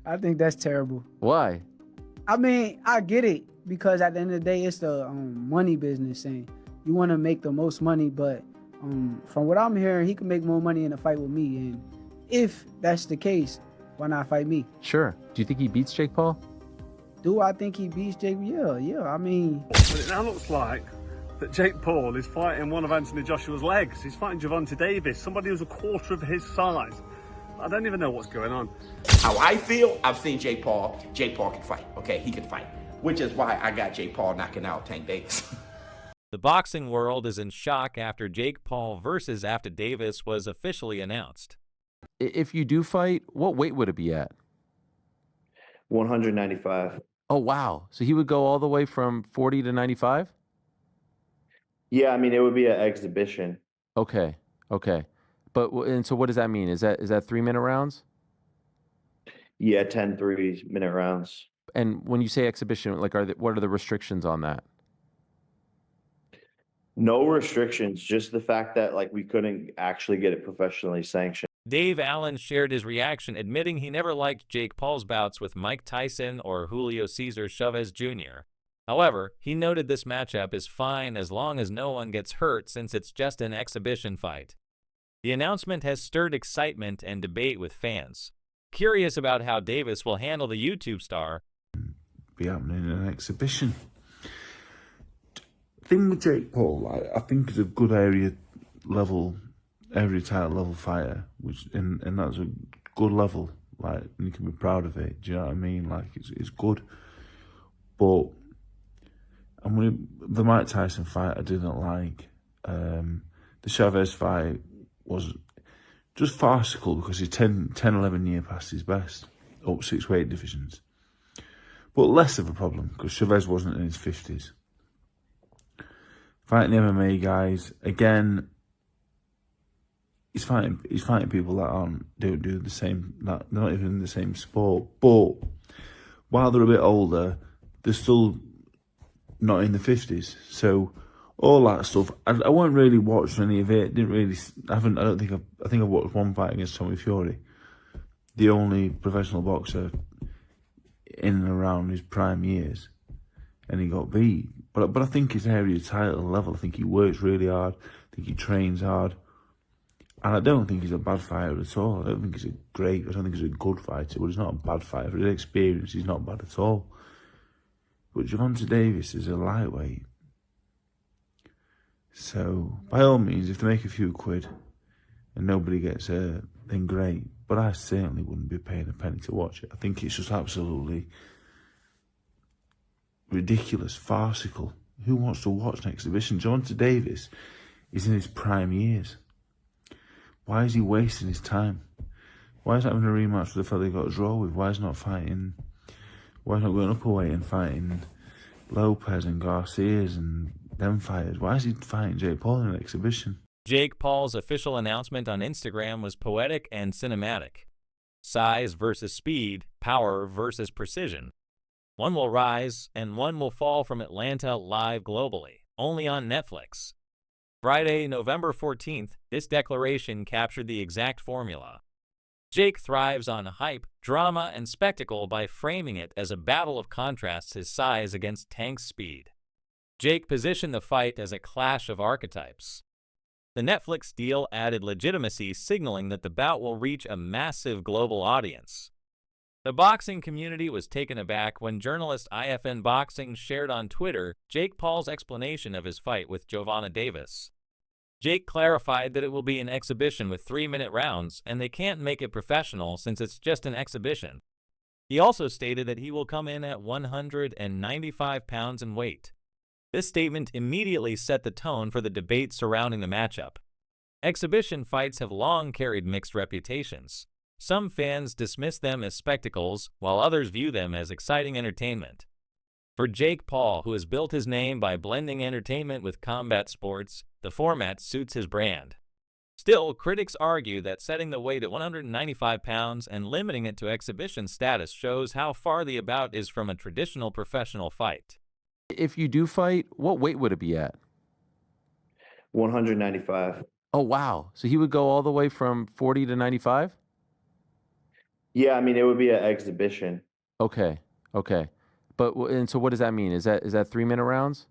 I think that's terrible. Why? I mean, I get it because at the end of the day, it's the money business, and you want to make the most money. But from what I'm hearing, he can make more money in a fight with me. And if that's the case, why not fight me? Sure. Do you think he beats Jake Paul? Do I think he beats Jake? Yeah. I mean, But it now looks like that Jake Paul is fighting one of Anthony Joshua's legs. He's fighting Gervonta Davis, somebody who's a quarter of his size. I don't even know what's going on. How I feel, I've seen Jake Paul. Jake Paul can fight, okay? He can fight, which is why I got Jake Paul knocking out Tank Davis. The boxing world is in shock after Jake Paul versus After Davis was officially announced. If you do fight, what weight would it be at? 195. Oh, wow. So he would go all the way from 40 to 95? Yeah, I mean, it would be an exhibition. Okay. But, and so what does that mean? Is that 3-minute rounds? Yeah, 10 3-minute rounds. And when you say exhibition, like, what are the restrictions on that? No restrictions, just the fact that, like, we couldn't actually get it professionally sanctioned. Dave Allen shared his reaction, admitting he never liked Jake Paul's bouts with Mike Tyson or Julio Cesar Chavez Jr. However, he noted this matchup is fine as long as no one gets hurt since it's just an exhibition fight. The announcement has stirred excitement and debate with fans. Curious about how Davis will handle the YouTube star, be happening in an exhibition. Thing with Jake Paul, I think he's a good area title level fighter, and that's a good level. Like, and you can be proud of it. Do you know what I mean? Like, it's good. But the Mike Tyson fight, I didn't like. The Chavez fight was just farcical because he's 11 years past his best, up 6 weight divisions. But less of a problem because Chavez wasn't in his 50s. Fighting the MMA guys, again, he's fighting people that don't do the same, they're not even in the same sport. But while they're a bit older, they're still not in the 50s. So all that stuff, I won't really watch any of it. I think I've watched one fight against Tommy Fury, the only professional boxer in and around his prime years, and he got beat. But I think his area title level, I think he works really hard, I think he trains hard, and I don't think he's a bad fighter at all. I don't think he's a good fighter, but he's not a bad fighter. For his experience, he's not bad at all. But Gervonta Davis is a lightweight. So, by all means, if they make a few quid and nobody gets hurt, then great. But I certainly wouldn't be paying a penny to watch it. I think it's just absolutely ridiculous, farcical. Who wants to watch an exhibition? Gervonta Davis is in his prime years. Why is he wasting his time? Why is he having a rematch with the fella he got a draw with? Why is he not fighting? Why is he not going up a weight and fighting Lopez and Garcia's and them fighters? Why is he fighting Jake Paul in an exhibition? Jake Paul's official announcement on Instagram was poetic and cinematic. Size versus speed, power versus precision. One will rise and one will fall from Atlanta live globally, only on Netflix. Friday, November 14th, this declaration captured the exact formula. Jake thrives on hype, drama, and spectacle by framing it as a battle of contrasts, his size against Tank's speed. Jake positioned the fight as a clash of archetypes. The Netflix deal added legitimacy, signaling that the bout will reach a massive global audience. The boxing community was taken aback when journalist IFN Boxing shared on Twitter Jake Paul's explanation of his fight with Gervonta Davis. Jake clarified that it will be an exhibition with 3-minute rounds, and they can't make it professional since it's just an exhibition. He also stated that he will come in at 195 pounds in weight. This statement immediately set the tone for the debate surrounding the matchup. Exhibition fights have long carried mixed reputations. Some fans dismiss them as spectacles, while others view them as exciting entertainment. For Jake Paul, who has built his name by blending entertainment with combat sports, the format suits his brand. Still, critics argue that setting the weight at 195 pounds and limiting it to exhibition status shows how far the bout is from a traditional professional fight. If you do fight, what weight would it be at? 195. Oh, wow. So he would go all the way from 40 to 95? Yeah, I mean, it would be an exhibition. Okay. Okay. But and so what does that mean? Is that 3-minute rounds?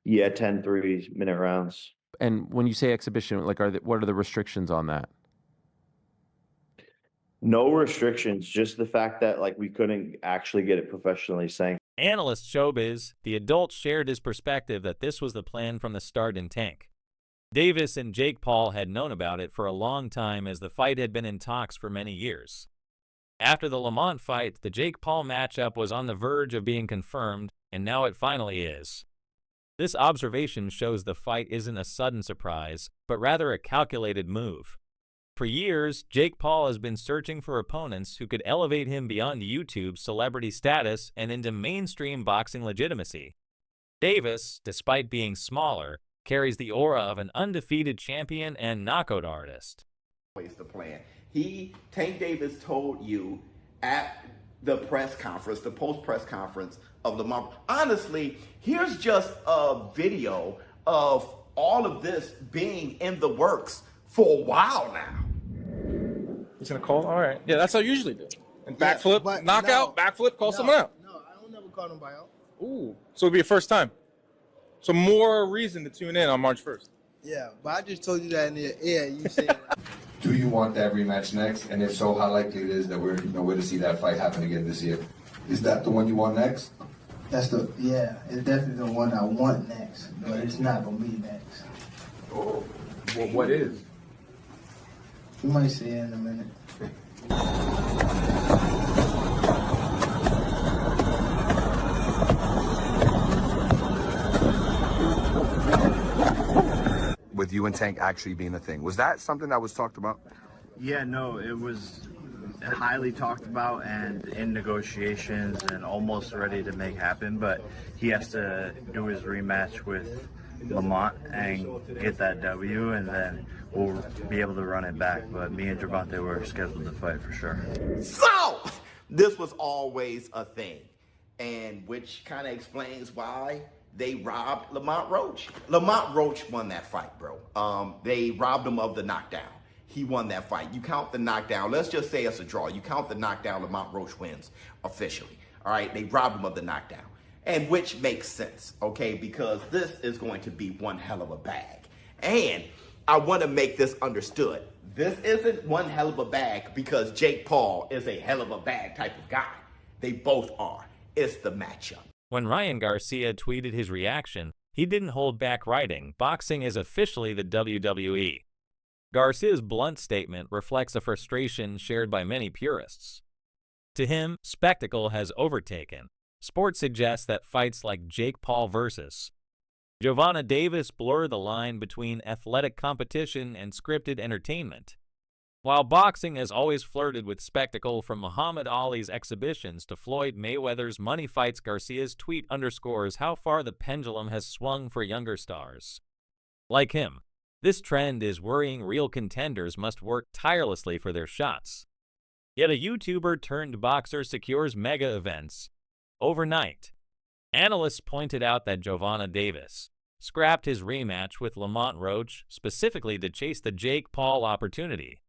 Yeah, 10 3-minute rounds. And when you say exhibition, like what are the restrictions on that? No restrictions, just the fact that like we couldn't actually get it professionally sanctioned. Analyst Showbiz, the adult, shared his perspective that this was the plan from the start in Tank. Davis and Jake Paul had known about it for a long time, as the fight had been in talks for many years. After the Lamont fight, the Jake Paul matchup was on the verge of being confirmed, and now it finally is. This observation shows the fight isn't a sudden surprise, but rather a calculated move. For years, Jake Paul has been searching for opponents who could elevate him beyond YouTube's celebrity status and into mainstream boxing legitimacy. Davis, despite being smaller, carries the aura of an undefeated champion and knockout artist. Always the plan. Tank Davis told you at the press conference, the post-press conference of Lamont. Honestly, here's just a video of all of this being in the works for a while now. He's gonna call? All right. Yeah, that's how I usually do. And backflip, knockout, backflip, call someone out. No, I don't never call nobody out. Ooh. So it'll be a first time. So more reason to tune in on March 1st. Yeah, but I just told you that in the air. You said Do you want that rematch next? And if so, how likely it is that we're to see that fight happen again this year? Is that the one you want next? it's definitely the one I want next, but it's not gonna be next. Oh, well, what is? You might see it in a minute. With you and Tank actually being a thing, was that something that was talked about? Yeah, no, it was highly talked about and in negotiations and almost ready to make happen, but he has to do his rematch with Lamont and get that W, and then we'll be able to run it back. But me and Gervonta were scheduled to fight for sure. So, this was always a thing, and which kind of explains why they robbed Lamont Roach. Lamont Roach won that fight, bro. They robbed him of the knockdown. He won that fight. You count the knockdown. Let's just say it's a draw. You count the knockdown, Lamont Roach wins officially. All right, they robbed him of the knockdown. And which makes sense, okay, because this is going to be one hell of a bag. And I want to make this understood. This isn't one hell of a bag because Jake Paul is a hell of a bag type of guy. They both are. It's the matchup. When Ryan Garcia tweeted his reaction, he didn't hold back, writing, "Boxing is officially the WWE." Garcia's blunt statement reflects a frustration shared by many purists. To him, spectacle has overtaken. Sports suggests that fights like Jake Paul versus Gervonta Davis blur the line between athletic competition and scripted entertainment. While boxing has always flirted with spectacle, from Muhammad Ali's exhibitions to Floyd Mayweather's money fights, Garcia's tweet underscores how far the pendulum has swung for younger stars. Like him, this trend is worrying. Real contenders must work tirelessly for their shots. Yet a YouTuber turned boxer secures mega events overnight. Analysts pointed out that Gervonta Davis scrapped his rematch with Lamont Roach specifically to chase the Jake Paul opportunity.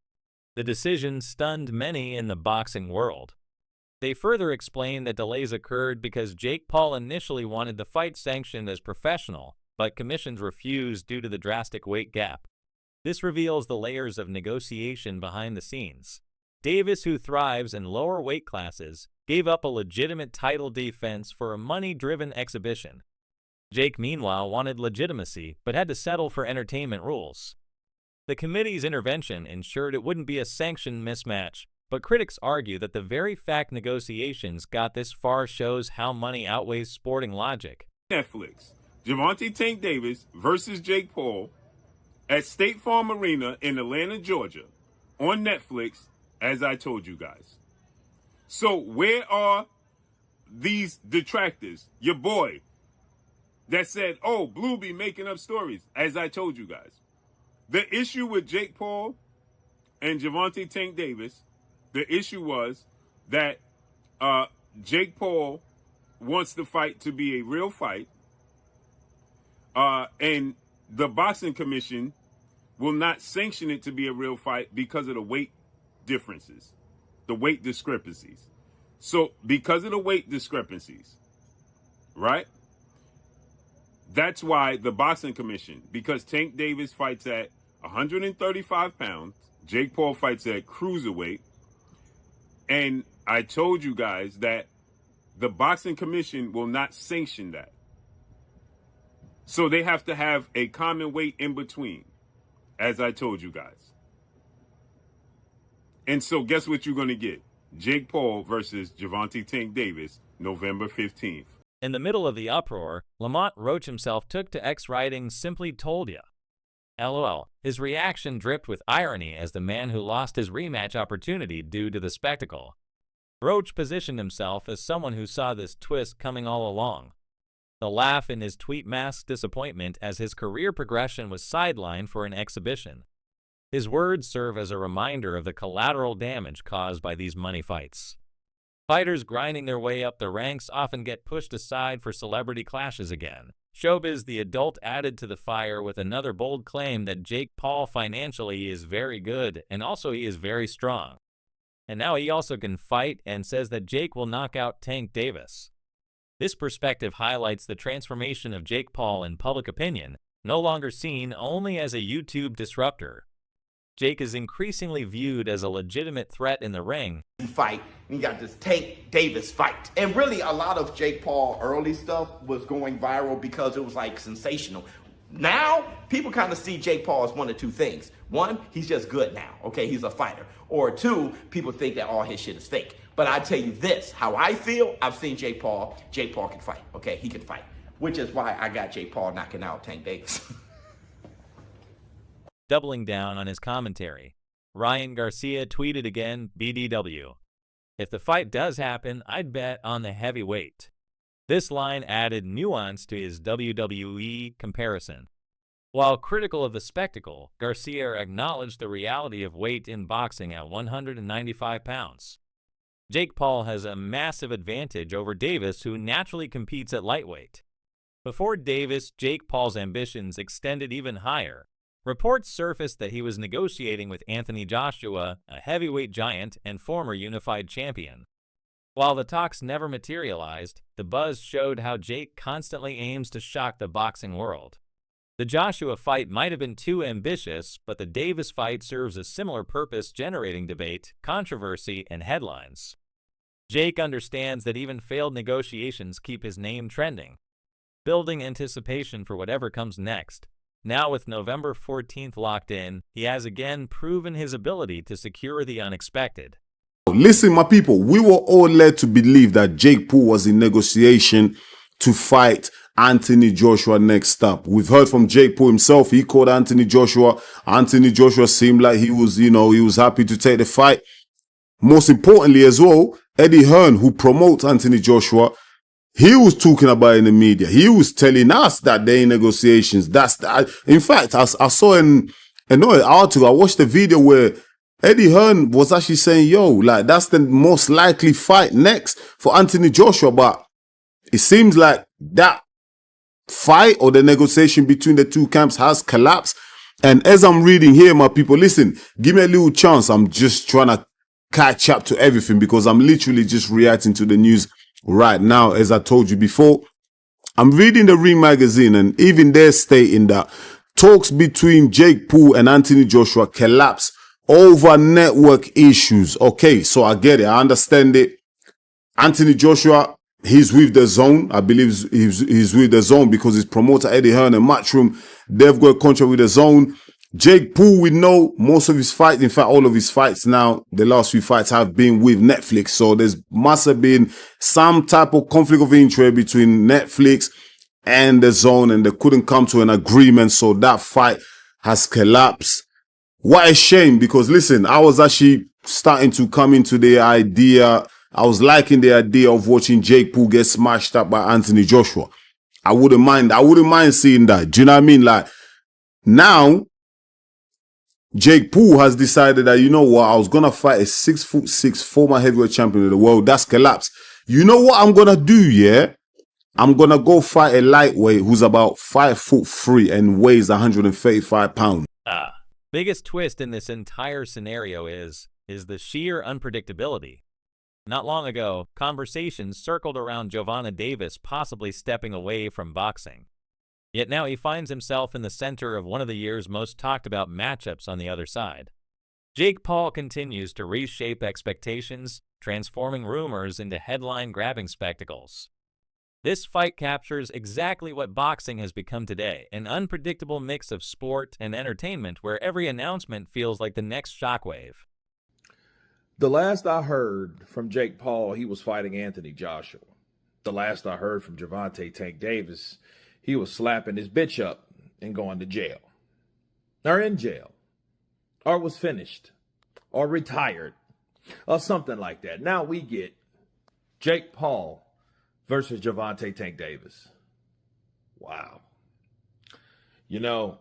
The decision stunned many in the boxing world. They further explained that delays occurred because Jake Paul initially wanted the fight sanctioned as professional, but commissions refused due to the drastic weight gap. This reveals the layers of negotiation behind the scenes. Davis, who thrives in lower weight classes, gave up a legitimate title defense for a money-driven exhibition. Jake, meanwhile, wanted legitimacy, but had to settle for entertainment rules. The committee's intervention ensured it wouldn't be a sanctioned mismatch, but critics argue that the very fact negotiations got this far shows how money outweighs sporting logic. Netflix, Gervonta Tank Davis versus Jake Paul at State Farm Arena in Atlanta, Georgia, on Netflix, as I told you guys. So where are these detractors? Your boy that said, oh, Blue be making up stories, as I told you guys. The issue with Jake Paul and Gervonta Tank Davis, the issue was that Jake Paul wants the fight to be a real fight, and the Boxing Commission will not sanction it to be a real fight because of the weight differences. the weight discrepancies. So because of the weight discrepancies, right? That's why the boxing commission, because Tank Davis fights at 135 pounds, Jake Paul fights at cruiserweight, and I told you guys that the boxing commission will not sanction that. So they have to have a common weight in between, as I told you guys. And so guess what you're going to get? Jake Paul versus Gervonta Tank Davis, November 15th. In the middle of the uproar, Lamont Roach himself took to X writing, "Simply told ya." LOL. His reaction dripped with irony as the man who lost his rematch opportunity due to the spectacle. Roach positioned himself as someone who saw this twist coming all along. The laugh in his tweet masked disappointment as his career progression was sidelined for an exhibition. His words serve as a reminder of the collateral damage caused by these money fights. Fighters grinding their way up the ranks often get pushed aside for celebrity clashes again. Showbiz the adult added to the fire with another bold claim that Jake Paul financially is very good and also he is very strong. And now he also can fight and says that Jake will knock out Tank Davis. This perspective highlights the transformation of Jake Paul in public opinion, no longer seen only as a YouTube disruptor. Jake is increasingly viewed as a legitimate threat in the ring. Fight, and you got this Tank Davis fight. And really a lot of Jake Paul early stuff was going viral because it was like sensational. Now, people kind of see Jake Paul as one of two things. One, he's just good now, okay, he's a fighter. Or two, people think that all his shit is fake. But I tell you this, how I feel, I've seen Jake Paul can fight, okay, he can fight. Which is why I got Jake Paul knocking out Tank Davis. Doubling down on his commentary, Ryan Garcia tweeted again, "BDW. If the fight does happen, I'd bet on the heavyweight." This line added nuance to his WWE comparison. While critical of the spectacle, Garcia acknowledged the reality of weight in boxing at 195 pounds. Jake Paul has a massive advantage over Davis, who naturally competes at lightweight. Before Davis, Jake Paul's ambitions extended even higher. Reports surfaced that he was negotiating with Anthony Joshua, a heavyweight giant and former unified champion. While the talks never materialized, the buzz showed how Jake constantly aims to shock the boxing world. The Joshua fight might have been too ambitious, but the Davis fight serves a similar purpose, generating debate, controversy, and headlines. Jake understands that even failed negotiations keep his name trending, building anticipation for whatever comes next. Now with November 14th locked in, he has again proven his ability to secure the unexpected. Listen, my people, we were all led to believe that Jake Paul was in negotiation to fight Anthony Joshua next up. We've heard from Jake Paul himself. He called Anthony Joshua. Anthony Joshua seemed like he was, he was happy to take the fight. Most importantly as well, Eddie Hearn, who promotes Anthony Joshua, he was talking about it in the media. He was telling us that they're in negotiations. In fact, I saw an article. I watched a video where Eddie Hearn was actually saying, yo, like, that's the most likely fight next for Anthony Joshua. But it seems like that fight or the negotiation between the two camps has collapsed. And as I'm reading here, my people, listen, give me a little chance. I'm just trying to catch up to everything because I'm literally just reacting to the news right now. As I told you before, I'm reading the Ring magazine, and even they're stating that talks between Jake Paul and Anthony Joshua collapsed over network issues. Okay, so I get it. I understand it. Anthony Joshua, he's with the Zone. I believe he's with the Zone because his promoter Eddie Hearn and Matchroom, they've got a contract with the Zone. Jake Paul, we know most of his fights, in fact, all of his fights now, the last few fights have been with Netflix. So must have been some type of conflict of interest between Netflix and the Zone, and they couldn't come to an agreement. So that fight has collapsed. What a shame, because listen, I was actually starting to come into the idea. I was liking the idea of watching Jake Paul get smashed up by Anthony Joshua. I wouldn't mind seeing that. Do you know what I mean? Like, now, Jake Paul has decided that, you know what, I was going to fight a 6'6" former heavyweight champion of the world. That's collapsed. You know what I'm going to do, yeah? I'm going to go fight a lightweight who's about 5'3" and weighs 135 pounds. Biggest twist in this entire scenario is is the sheer unpredictability. Not long ago, conversations circled around Gervonta Davis possibly stepping away from boxing. Yet now he finds himself in the center of one of the year's most talked about matchups on the other side. Jake Paul continues to reshape expectations, transforming rumors into headline-grabbing spectacles. This fight captures exactly what boxing has become today, an unpredictable mix of sport and entertainment where every announcement feels like the next shockwave. The last I heard from Jake Paul, he was fighting Anthony Joshua. The last I heard from Gervonta Tank Davis, he was slapping his bitch up and going to jail. Or in jail. Or was finished. Or retired. Or something like that. Now we get Jake Paul versus Gervonta Tank Davis. Wow. You know,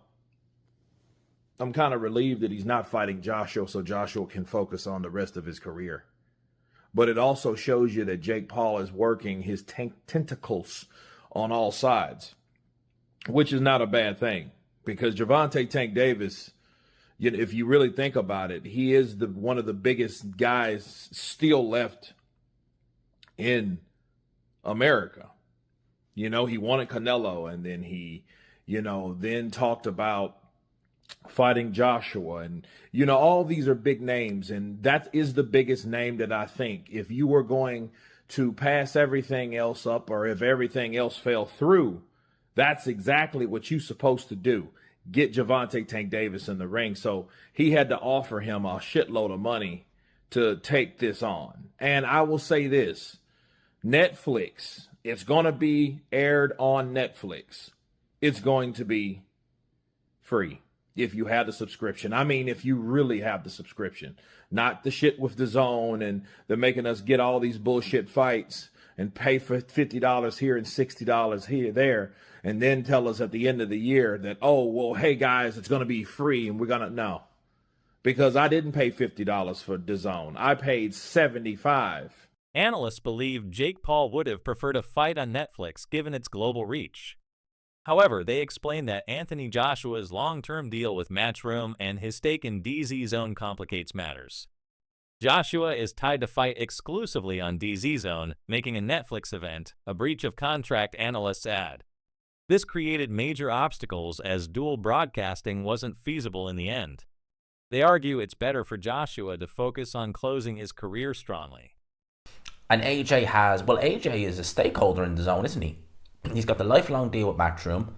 I'm kind of relieved that he's not fighting Joshua so Joshua can focus on the rest of his career. But it also shows you that Jake Paul is working his tentacles on all sides, which is not a bad thing because Gervonta Tank Davis, you know, if you really think about it, he is one of the biggest guys still left in America. You know, he wanted Canelo and then he, you know, then talked about fighting Joshua and, you know, all these are big names. And that is the biggest name that I think if you were going to pass everything else up or if everything else fell through, that's exactly what you're supposed to do. Get Gervonta Tank Davis in the ring. So he had to offer him a shitload of money to take this on. And I will say this, Netflix, it's going to be aired on Netflix. It's going to be free if you have the subscription. I mean, if you really have the subscription, not the shit with the zone and they're making us get all these bullshit fights and pay for $50 here and $60 here, there, and then tell us at the end of the year that, oh, well, hey guys, it's going to be free and we're going to, no. Because I didn't pay $50 for DAZN. I paid $75. Analysts believe Jake Paul would have preferred a fight on Netflix given its global reach. However, they explain that Anthony Joshua's long-term deal with Matchroom and his stake in DAZN complicates matters. Joshua is tied to fight exclusively on DAZN, making a Netflix event a breach of contract, analysts add. This created major obstacles as dual broadcasting wasn't feasible in the end. They argue it's better for Joshua to focus on closing his career strongly. And AJ is a stakeholder in DAZN, isn't he? He's got the lifelong deal with Matchroom,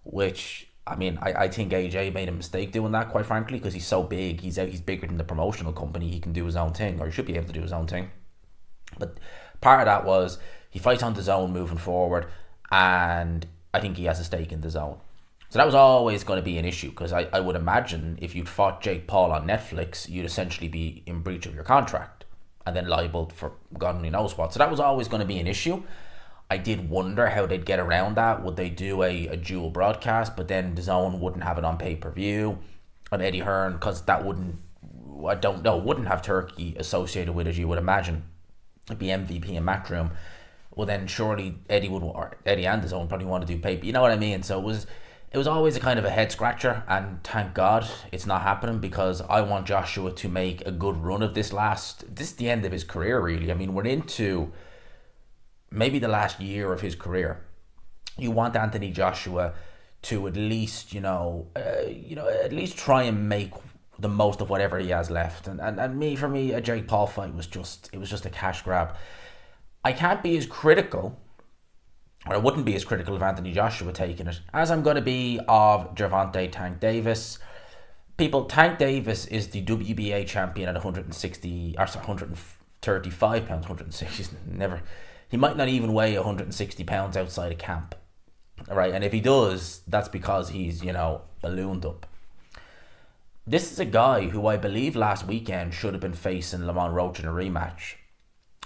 which, I mean, I think AJ made a mistake doing that, quite frankly, because he's so big. He's bigger than the promotional company. He can do his own thing, or he should be able to do his own thing. But part of that was he fights on DAZN moving forward, and I think he has a stake in DAZN. So that was always going to be an issue, because I would imagine if you'd fought Jake Paul on Netflix, you'd essentially be in breach of your contract and then liable for God only knows what. So that was always going to be an issue. I did wonder how they'd get around that. Would they do a dual broadcast, but then DAZN wouldn't have it on pay-per-view? And Eddie Hearn, because that wouldn't have Turkey associated with it, you would imagine. It'd be MVP and Matchroom. Well, then surely Eddie and DAZN probably want to do pay-per-view. You know what I mean? So it was always a kind of a head-scratcher, and thank God it's not happening, because I want Joshua to make a good run of this is the end of his career, really. I mean, we're into maybe the last year of his career. You want Anthony Joshua to at least, at least try and make the most of whatever he has left. And for me, a Jake Paul fight was just a cash grab. I can't be as critical, or I wouldn't be as critical of Anthony Joshua taking it as I'm going to be of Gervonta Tank Davis. Tank Davis is the WBA champion at 135 pounds, 160, he might not even weigh 160 pounds outside of camp. All right, and if he does, that's because he's, ballooned up. This is a guy who I believe last weekend should have been facing Lamont Roach in a rematch.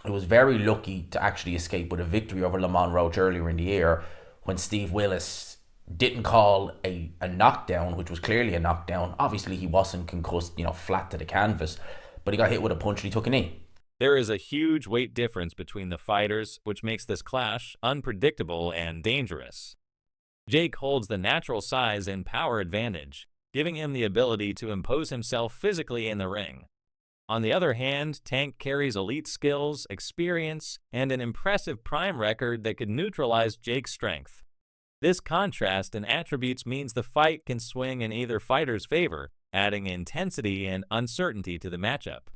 He was very lucky to actually escape with a victory over Lamont Roach earlier in the year when Steve Willis didn't call a knockdown, which was clearly a knockdown. Obviously, he wasn't concussed, flat to the canvas, but he got hit with a punch and he took a knee. There is a huge weight difference between the fighters, which makes this clash unpredictable and dangerous. Jake holds the natural size and power advantage, giving him the ability to impose himself physically in the ring. On the other hand, Tank carries elite skills, experience, and an impressive prime record that could neutralize Jake's strength. This contrast in attributes means the fight can swing in either fighter's favor, adding intensity and uncertainty to the matchup.